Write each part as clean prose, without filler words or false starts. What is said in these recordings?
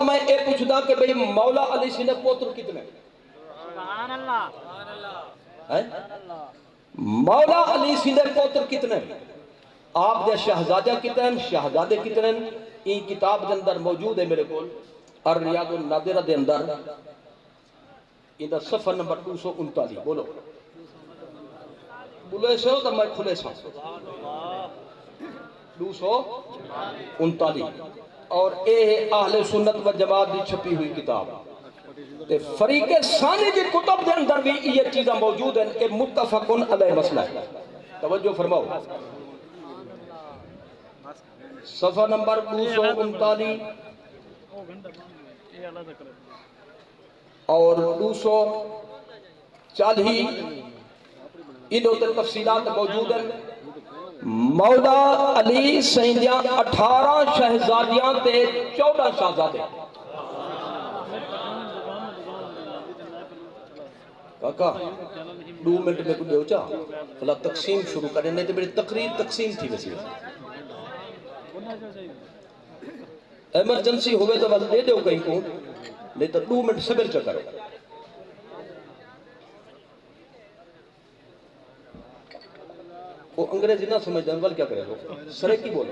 میں یہ پوچھتا کہ بھئی مولا علی سی نے پوتر کتنے؟ سبحان اللہ مولا علی سی نے پوتر کتنے؟ آپ دے شہزادہ کتنے ہیں؟ شہزادے کتنے ہیں؟ این کتاب دے اندر موجود ہے میرے کو الریاض النادرہ دے اندر ان دا صفحہ نمبر 239 بولو بولے سے ہو تو میں کھلے سا 239 اور اے اہل سنت و جماعت دی چھپی ہوئی کتاب تے فریق ثانی دی کتب دے اندر بھی یہ چیزیں موجود ہیں کہ متفقن علیہ مسئلہ ہے توجہ فرماؤ صفحہ نمبر 239 اور 240 انہوں تے تفصیلات موجود ہیں مولا علی سیندیاں 18 شہزادیاں تے 14 شہزادے کاکا 2 منٹ میں کچھ دیو چاہ فلا تقسیم شروع کرنے نہیں تو میری تقریر تقسیم تھی ویسی ایمرجنسی ہوئے تو بس دے دیو کہیں کو نہیں تو 2 منٹ صبر چا کرو وہ انگریزی نہ سمجھ دیں بل کیا کرے گا سرے کی بولو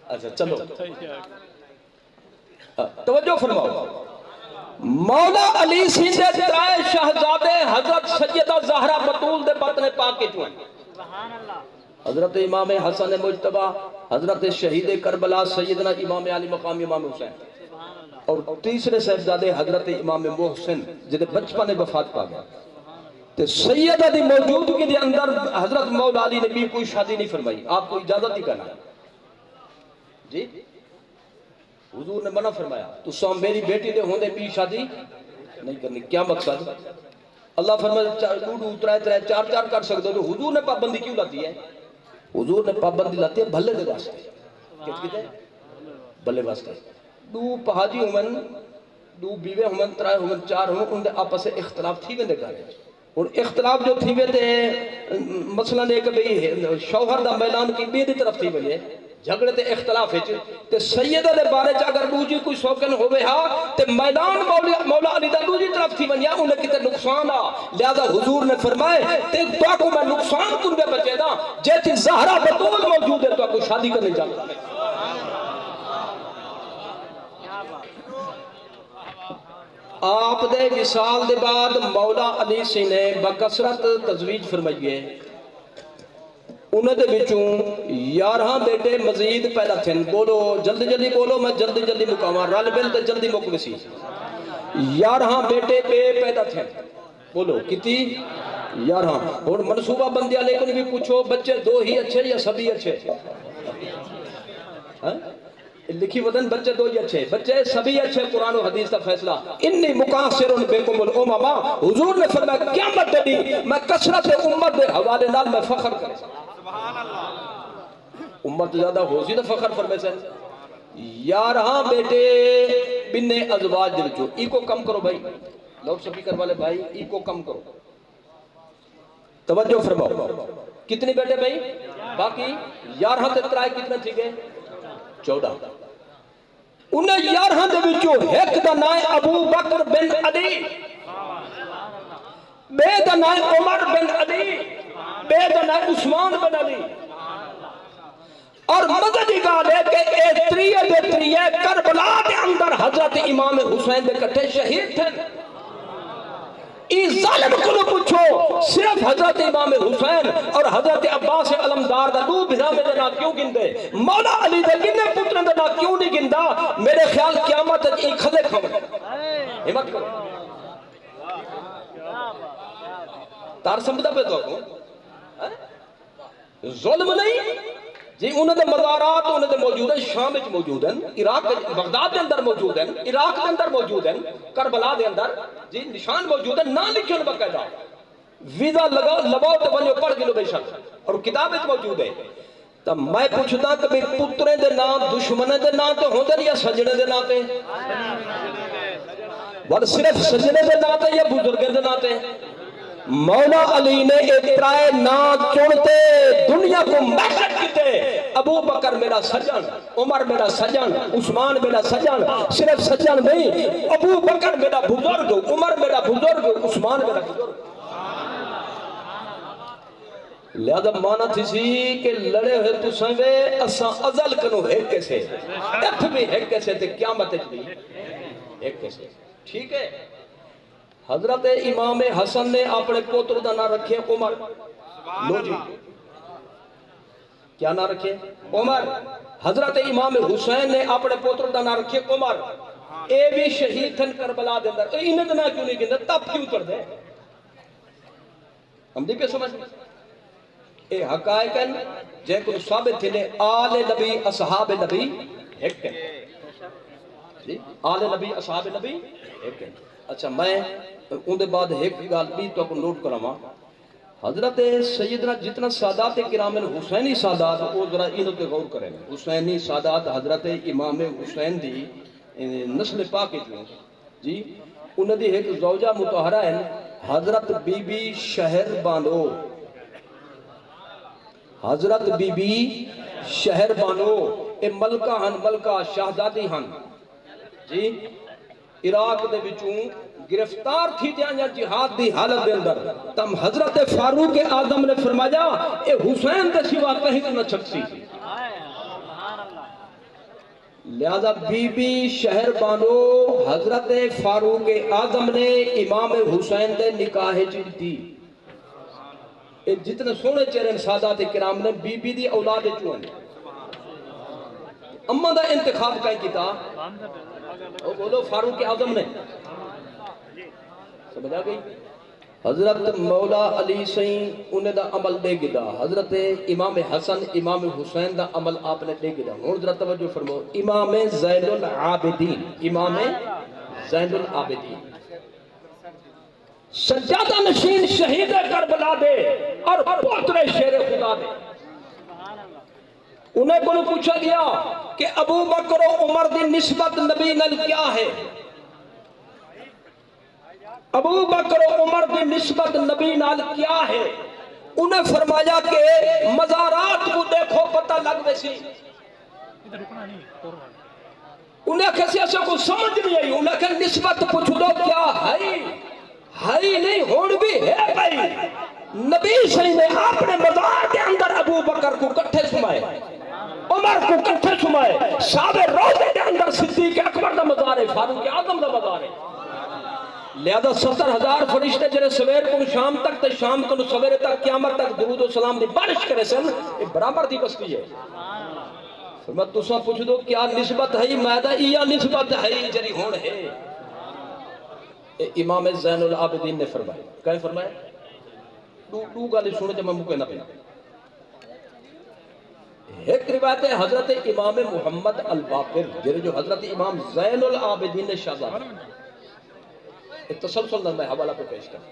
اچھا چلو توجہ فرماؤ مولا علی سیندے ترائے شہزادے حضرت سیدہ زہرہ بطول دے بطن پاک کے چوئیں حضرت امام حسن مجتبہ حضرت شہید کربلا سیدنا امام علی مقام امام حسین اور تیسرے صاحبزادے حضرت امام محسن جنہیں بچپن وفات پا گیا تو سیدہ دی موجودگی دے اندر حضرت مولا علی نے بھی کوئی شادی نہیں فرمائی آپ کو اجازت ہی کرنا جی حضور نے منع فرمایا تو سو میری بیٹی دے ہوندے بھی شادی نہیں کرنی کیا مقصد اللہ فرمایا دو ترائے ترائے چار چار کر سکتے تو حضور نے پابندی کیوں لاتی ہے حضور نے پابندی لاتی ہے بھلے دے واسطے کہتے بھلے واسطے دو پہاجی ہومن دو بیوے ہومن ترائے ہومن چار ہومن ان دے آپس سے اختلاف تھی ویندے گا اور اختلاف جو تھی ویندے مثلا ایک بھی شوہر دا میلان کی بیدی طرف تھی ویندے جھگڑے تے اختلاف ہے تے سیدہ دے بارے چا اگر دوجی کوئی سوکن ہوئے ہاں تے میدان مولا علی دا دوجی طرف تھی ونیا انہیں کتے نقصان آ لہذا حضور نے فرمائے تے تو کو میں نقصان کن بے بچے دا جیتی زہرہ بطول موجود ہے تو کو شادی کرنے جاتا ہے آپ دے وصال دے بعد مولا علی سی نے بکثرت تزویج فرمائیے انہوں نے بچوں 11 بیٹے مزید پیدا تھے بولو جلدی جلدی بولو میں جلدی جلدی مکاما رال بل تے جلدی مکمسی 11 بیٹے پیدا تھے بولو کتی 11 اور منصوبہ بندیا لیکن بھی پوچھو بچے 2 ہی اچھے یا سبھی اچھے لکھی وطن بچے 2 ہی اچھے بچے سبھی اچھے قرآن و حدیث کا فیصلہ انی مقاصرن بیکم الامما حضور نے فرمایا قیامت دی میں کثرت امت دے حوالے نال میں فخر کرے امت زیادہ ہو سی تو فخر فرمے سے 11 بیٹے بنے ازواج دل جو ای کو کم کرو بھائی لاؤڈ سپیکر والے بھائی ای کو کم کرو توجہ فرماؤ کتنی بیٹے بھائی باقی 11 تے ترائے کتنے تھی گئے 14 انہیں 11 دے وچوں ایک دا نام ابو بکر بن علی بے دا نام عمر بن علی بے دا نام عثمان بن علی اور مدد ہی گال ہے کہ اے تریے دے تریے کربلا دے اندر حضرت امام حسین دے کٹھے شہید تھے اس ظالم کو لو پوچھو صرف حضرت امام حسین اور حضرت عباس علمدار دا 2 بھرا میں دینا کیوں گندے مولا علی دے گنے پترن دینا کیوں نہیں گندہ میرے خیال قیامت ایک خدے کھوڑ ہمت کرو تار سمجھا پہ تو ظلم نہیں جی انہوں نے مزارات انہوں نے موجود ہیں شام میں موجود ہیں عراق بغداد کے اندر موجود ہیں عراق کے اندر موجود ہیں کربلا کے اندر جی نشان موجود ہیں نہ لکھن باقاعدہ ویزا لگاؤ تو بنو پڑھ گلو بے شک اور کتاب وچ موجود ہے تو میں پوچھتا کہ بھئی پترے دے نام دشمنے دے نام تے ہوندے یا سجنے دے نام تے بل صرف سجنے دے نام تے یا بزرگے دے نام تے مولا علی نے اترائے نا چنتے دنیا کو محشر کیتے ابو بکر میرا سجن عمر میرا سجن عثمان میرا سجن صرف سجن نہیں ابو بکر میرا بزرگ عمر میرا بزرگ عثمان میرا بزرگ لہذا مانا تھی سی کہ لڑے ہوئے تو سنوے اساں ازل کنو ایک کیسے ات بھی ایک کیسے تے قیامت بھی ایک کیسے ٹھیک ہے حضرت امام حسن نے اپنے پوتر دا نام رکھے عمر لو جی کیا نام رکھے عمر حضرت امام حسین نے اپنے پوتر دا نام رکھے عمر اے بھی شہید تھن کربلا دے اندر انہیں دنا کیوں نہیں گندہ تب کیوں کر دے ہم دی پہ سمجھ اے حقائق ہیں جے کو ثابت تھے آل نبی اصحاب نبی ایک ہے آل نبی اصحاب نبی ایک ہے اچھا میں ان دے بعد ایک گال بھی تو نوٹ کرما حضرت سیدنا جتنا سادات کرام حسینی سادات وہ ذرا انہوں تے غور کریں حسینی سادات حضرت امام حسین دی نسل پاک جو جی انہوں دی ایک زوجہ متحرہ ہے حضرت بی بی شہر بانو حضرت بی بی شہر بانو اے ملکہ ہن ملکہ شہزادی ہن جی عراق دے بچوں گرفتار تھی دیا جہاد دی حالت دے اندر تم حضرت فاروق اعظم نے فرمایا اے حسین دے سوا کہیں نہ چھکسی لہذا بی بی شہر بانو حضرت فاروق اعظم نے امام حسین دے نکاح چیتی جتنے سونے چہرے سادات کرام نے بی بی دی اولاد چون اما دا انتخاب کہیں کیتا وہ بولو فاروق اعظم نے سمجھ آ گئی حضرت مولا علی سین انہیں دا عمل دے گدا حضرت امام حسن امام حسین دا عمل آپ نے دے گدا اور ذرا توجہ فرمو امام زین العابدین امام زین العابدین سجادہ نشین شہید کربلا دے اور پوتر شیر خدا دے انہیں کو پوچھا گیا کہ ابو بکر و عمر دی نسبت نبی نل کیا ہے ابو بکر و عمر دی نسبت نبی نال کیا ہے انہیں فرمایا کہ مزارات کو دیکھو پتہ لگ ویسی انہیں کسی ایسا کو سمجھ نہیں آئی انہیں کہ نسبت پوچھ دو کیا ہے نہیں ہون بھی ہے بھائی نبی صحیح نے اپنے مزار کے اندر ابو بکر کو کٹھے سمائے عمر کو کٹھے سمائے شاب روزے کے اندر صدیق اکبر دا مزار ہے فاروق اعظم دا مزار ہے لہذا 70,000 فرشتے جنہیں سویر کو شام تک تے شام کو سویر تک قیامت تک درود و سلام دی بارش کرے سن یہ برابر دی بستی ہے فرمت تو ساں پوچھ دو کیا نسبت ہے میدہ یا نسبت ہے جری ہون ہے امام زین العابدین نے فرمایا کہیں فرمایا دو گالی سنے جب میں مکہ نہ پینا ایک روایت ہے حضرت امام محمد الباقر جنہیں جو حضرت امام زین العابدین نے شہزادہ ایک تسلسل نظر میں حوالہ پہ پیش کر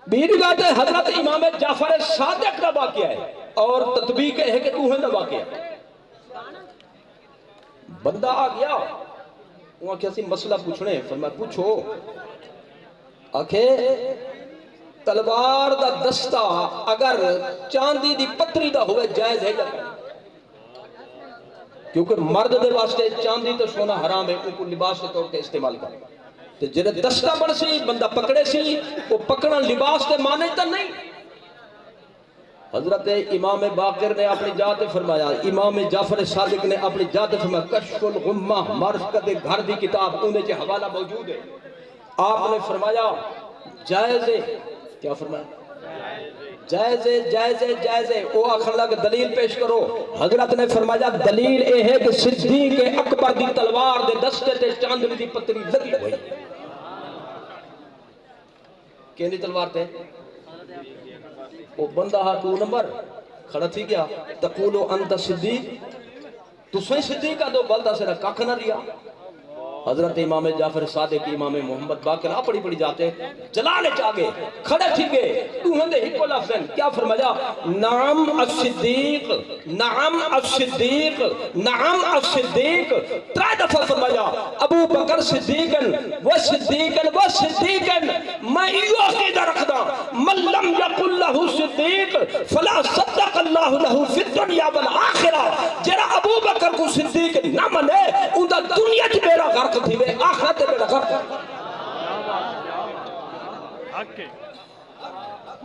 بھی روایت ہے حضرت امام جعفر صادق کا واقعہ ہے اور تطبیق ہے کہ توہن کا واقعہ ہے بندہ آ گیا وہاں کیسی مسئلہ پوچھنے فرمایا پوچھو آکھے تلوار دا دستہ اگر چاندی دی پتری دا ہوئے جائز ہے جائے کیونکہ مرد دے واسطے چاندی تو سونا حرام ہے ان کو لباس کے طور پہ استعمال کریں تو جنہیں دستہ بڑھ سی بندہ پکڑے سی وہ پکڑنا لباس کے معنی تا نہیں حضرت امام باقر نے اپنی جات فرمایا امام جعفر صادق نے اپنی جات فرمایا کشف الغمہ معرفت گھر دی کتاب انہیں جو حوالہ موجود ہے آپ نے فرمایا جائز ہے کیا فرمایا جائز ہے وہ آخر لگ دلیل پیش کرو حضرت نے فرمایا دلیل اے ہے کہ صدیق اکبر دی تلوار دے دستے تے چاندنی دی پتری لگی ہوئی کینی تلوار تے وہ بندہ ہاں 2 نمبر کھڑا تھی گیا تقولو انت صدیق تو سوئی صدیقہ دو بلدہ سے رکھا کھنا ریا حضرت امام جعفر صادق امام محمد باقر اپڑی پڑی جاتے جلانے چاہے کھڑے تھی گئے تو ہندے ہی کو لفظیں کیا فرمایا نعم الصدیق نعم الصدیق نعم الصدیق 3 دفعہ فرمایا ابو بکر صدیقن و صدیقن و صدیقن میں یہ عقیدہ رکھدا من لم یقل لہ صدیق فلا صدق اللہ لہ فی الدنیا والآخرہ جڑا ابو بکر کو صدیق نہ منے اوندا دنیا چ بیڑا غرق تھیوے آخرت تے بیڑا غرق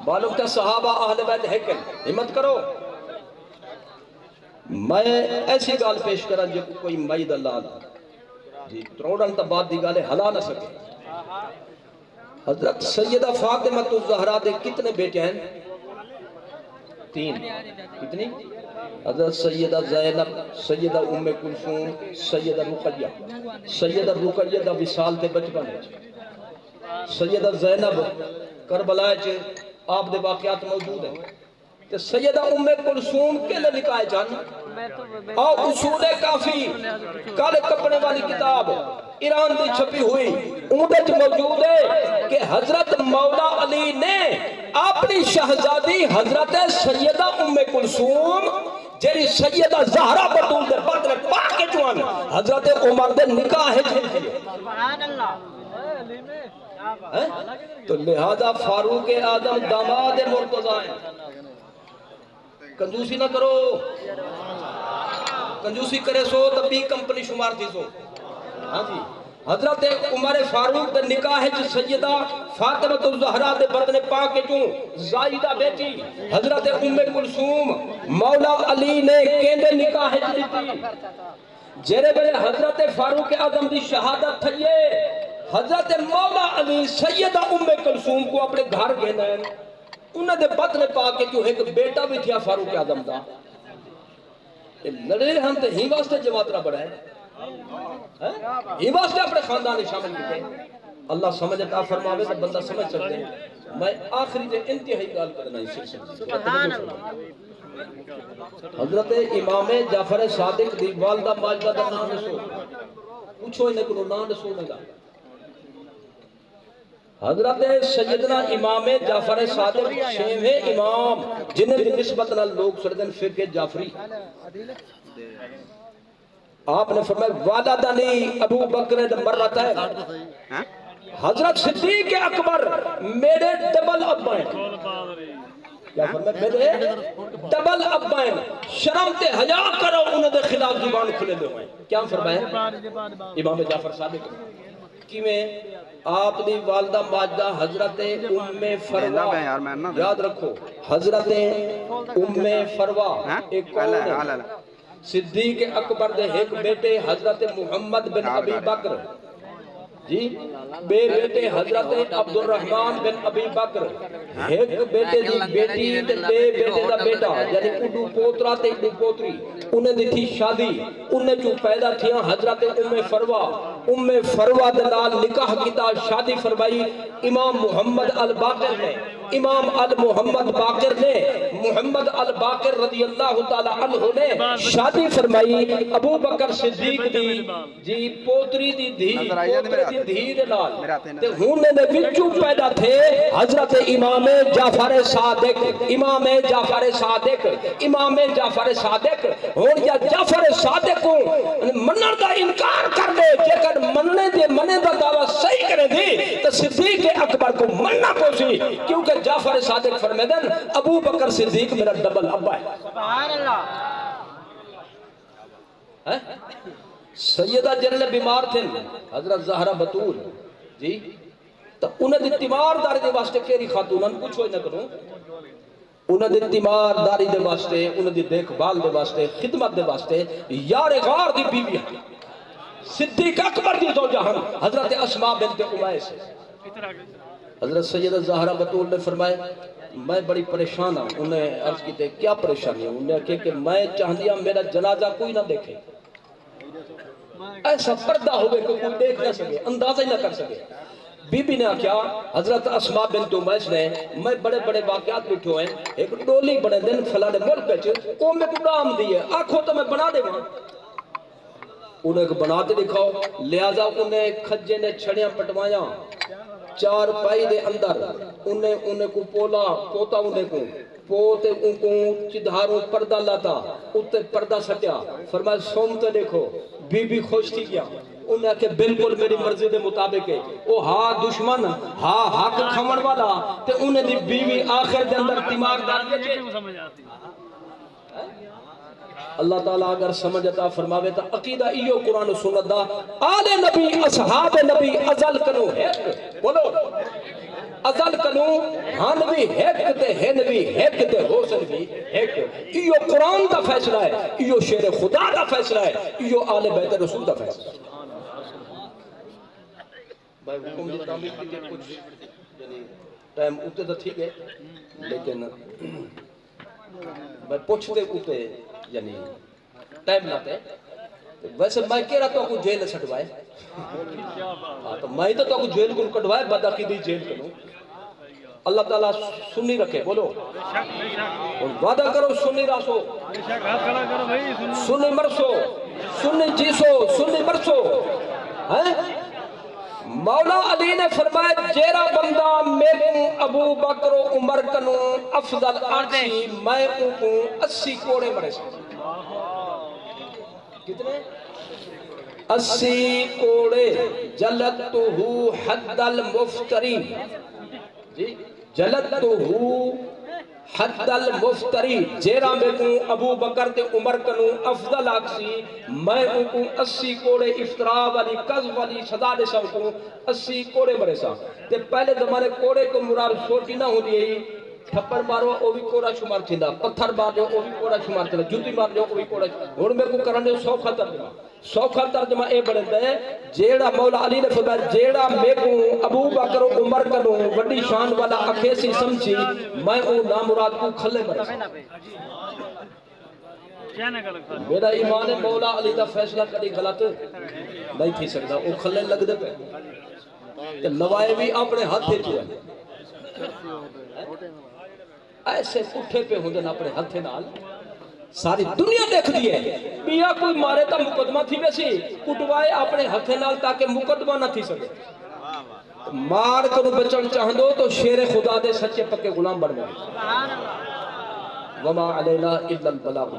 معلوم تے صحابہ اہل بیت ہے کہ ہمت کرو میں ایسی گال پیش کرا جو کوئی مید اللہ جی تروڑن تا بعد دی گالے ہلا نہ سکے حضرت سیدہ فاطمہ الزہرا دے کتنے بیٹے ہیں 3 کتنی حضرت سیدہ زینب سیدہ ام کلثوم سیدہ رقیہ دا وصال تے بچپن ہے سیدہ زینب کربلا چ آپ دے واقعات موجود ہیں کہ سیدہ ام کلثوم کے لئے لکھائے جان اور اصول کافی کالے کپڑے والی کتاب ایران دی چھپی ہوئی اندر موجود ہے کہ حضرت مولا علی نے اپنی شہزادی حضرت سیدہ ام کلثوم جیری سیدہ زہرا بطول دے بدر پاک کے جوان حضرت عمر دے نکاح جھل دیئے سبحان اللہ تو لہذا فاروق اعظم داماد مرتضی ہیں کنجوسی نہ کرو کنجوسی کرے سو تو بی کمپنی شمار تھی سو ہاں جی حضرت عمر فاروق دے نکاح چ سیدہ فاطمہ الزہرا دے بردن پاک کے چوں زائدہ بیٹی حضرت ام کلثوم مولا علی نے کیندے نکاح چ دیتی جیرے بلے حضرت فاروق اعظم دی شہادت تھئیے حضرت مولا علی سیدہ ام کلثوم کو اپنے گھر گھنا ہے انہوں نے بطن پا کے جو ایک بیٹا بھی تھیا فاروق اعظم دا لڑے ہم تے ہی واسطے جماعترہ بڑھا ہے ہی واسطے اپنے خاندان شامل کیتے اللہ سمجھ عطا فرماوے تو بندہ سمجھ سکتے ہیں میں آخری تے انتہائی گال کرنا اس سلسلے سبحان اللہ حضرت امام جعفر صادق دی والدہ ماجدہ دا نام نسو پوچھو انہیں کنو نام نسو نگا حضرت سیدنا امام جعفر صادق چھویں امام جنہیں بھی نسبت نہ لوگ سردن فقہ جعفری آپ نے فرمایا والدنی ابو بکر مرتین حضرت صدیق اکبر میرے ڈبل ابا ہیں کیا فرمایا میرے ڈبل ابا ہیں شرم تے حیا کرو انہوں دے خلاف زبان کھلے دے ہوئے کیا فرمایا امام جعفر صادق کیویں آپ دی والدہ ماجدہ حضرت ام فروا یاد رکھو حضرت ام فروا ایک کون ہے صدیق اکبر دے ایک بیٹے حضرت محمد بن ابی بکر جی بے بیٹے حضرت عبد الرحمن بن ابی بکر ایک بیٹے دی بیٹی تے بے بیٹے دا بیٹا یعنی اڈو پوترا تے اڈو پوتری انہیں دی تھی شادی انہیں جو پیدا تھیا حضرت ام فروا دلال نکاح کیتا شادی فرمائی امام محمد الباقر نے امام محمد باقر نے محمد الباقر رضی اللہ تعالی عنہ نے شادی فرمائی ابو بکر صدیق دی جی پوتری دی دھی پوتری دی دھی دلال تے ہونے نے وچوں پیدا تھے حضرت امام جعفر صادق امام جعفر صادق امام جعفر صادق ہون یا جعفر صادق کو منن دا انکار کر دے جے کر مننے دے منے دا دعویٰ صحیح کرے دی تو صدیق اکبر کو مننا پوسی کیونکہ جعفر صادق فرمیدن ابو بکر صدیق میرا ڈبل ابا ہے سبحان اللہ سیدہ جنرل بیمار تھے حضرت زہرہ بطول جی تو انہیں دی تیمار داری دے واسطے کیری خاتونن کچھ ہوئی نہ کروں انہیں دی تیمار داری دے واسطے انہیں دی دیکھ بال دے واسطے خدمت دے واسطے یار غار دی بیوی ہے صدیق اکبر دی زوجہ ہم حضرت اسماء بنت امیس حضرت سیدہ زہرہ بطول نے فرمائے میں بڑی پریشان ہوں انہیں عرض کی تے کیا پریشانی ہوں انہیں کہا کہ میں چاہدیا میرا جنازہ کوئی نہ دیکھے ایسا پردہ ہوئے کہ کوئی دیکھ نہ سکے اندازہ ہی نہ کر سکے بی بی نے کیا حضرت اسماء بنت امیس نے میں بڑے بڑے واقعات بٹھو ہیں ایک ڈولی بڑے دن فلانے ملک پہ کو میں کو نام دیئے آنکھوں تو میں بنا دے وہاں انہیں بناتے دکھاؤ لہذا انہیں کھجے نے چھڑیاں پٹوایا چار پائی دے اندر انہیں کو پوتا انہیں کو پوتے ان کو چدھاروں پردہ لاتا اتے پردہ سٹیا فرمایا سومتے دیکھو بی بی خوش تھی کیا انہیں کہ بالکل میری مرضی دے مطابق ہے او ہاں دشمن ہاں حق کھمن والا تے انہیں دی بیوی آخر دے اندر دماغ ڈال کے اللہ تعالیٰ اگر سمجھ عطا فرماوے تا عقیدہ ایو قرآن و سنت دا آل نبی اصحاب نبی ازل کنو ہے بولو ازل کنو ہاں نبی ہیک تے ہے نبی ہیک تے حسن بھی ہیک ایو قرآن دا فیصلہ ہے ایو شیر خدا دا فیصلہ ہے ایو آل بیت رسول دا فیصلہ ہے بھائی حکم دی تعمیل کی کچھ یعنی ٹائم اتے تو ٹھیک ہے لیکن میں پوچھتے اتے یعنی ٹائم لاتے ویسے میں کہہ رہا تو کو جیل سٹوائے تو میں تو کو جیل کو کٹوائے بدعقیدی جیل کروں اللہ تعالیٰ سنی رکھے بولو اور وعدہ کرو سنی راسو سنی مرسو سنی جیسو سنی مرسو مولا علی نے فرمایا جیرا بندہ میرے ابو بکر و عمر کنو افضل آرسی میں کو 80 کوڑے مرے سے کتنے 80 کوڑے جلدتہو حد المفتری جی جلدتہو حد المفتری جیرا میں کو ابو بکر تے عمر کنو افضل آکسی میں کو 80 کوڑے افتراء والی قذف والی سزا دے سا کو 80 کوڑے مرے سا تے پہلے زمانے کوڑے کو مراد چھوٹی نہ ہو دیئی تھپڑ مارو او بھی کوڑا شمار تھیندا پتھر مار او بھی کوڑا شمار تھیندا جوتی مار او بھی کوڑا ہن میں کو کرنے سوکھا ترجمہ اے بنتا ہے جیڑا مولا علی نے فرمایا جیڑا میں کو ابو بکر و عمر کنو وڈی شان والا اکھیسی سمجھی میں او نامراد کو کھلے مرے میرا ایمان ہے مولا علی دا فیصلہ کدی غلط نہیں تھی سکتا او کھلے لگ دے پہ کہ لوائے بھی اپنے ہاتھ دے چوئے ایسے پٹھے پہ ہوں دن اپنے ہاتھ نال ساری دنیا دیکھ دیئے بیا کوئی مارے تا مقدمہ تھی ویسی کٹوائے اپنے ہاتھ نال تاکہ مقدمہ نہ تھی سکے مار کرو بچن چاہن دو تو شیر خدا دے سچے پکے غلام بن گئے وما علینا الا البلاغ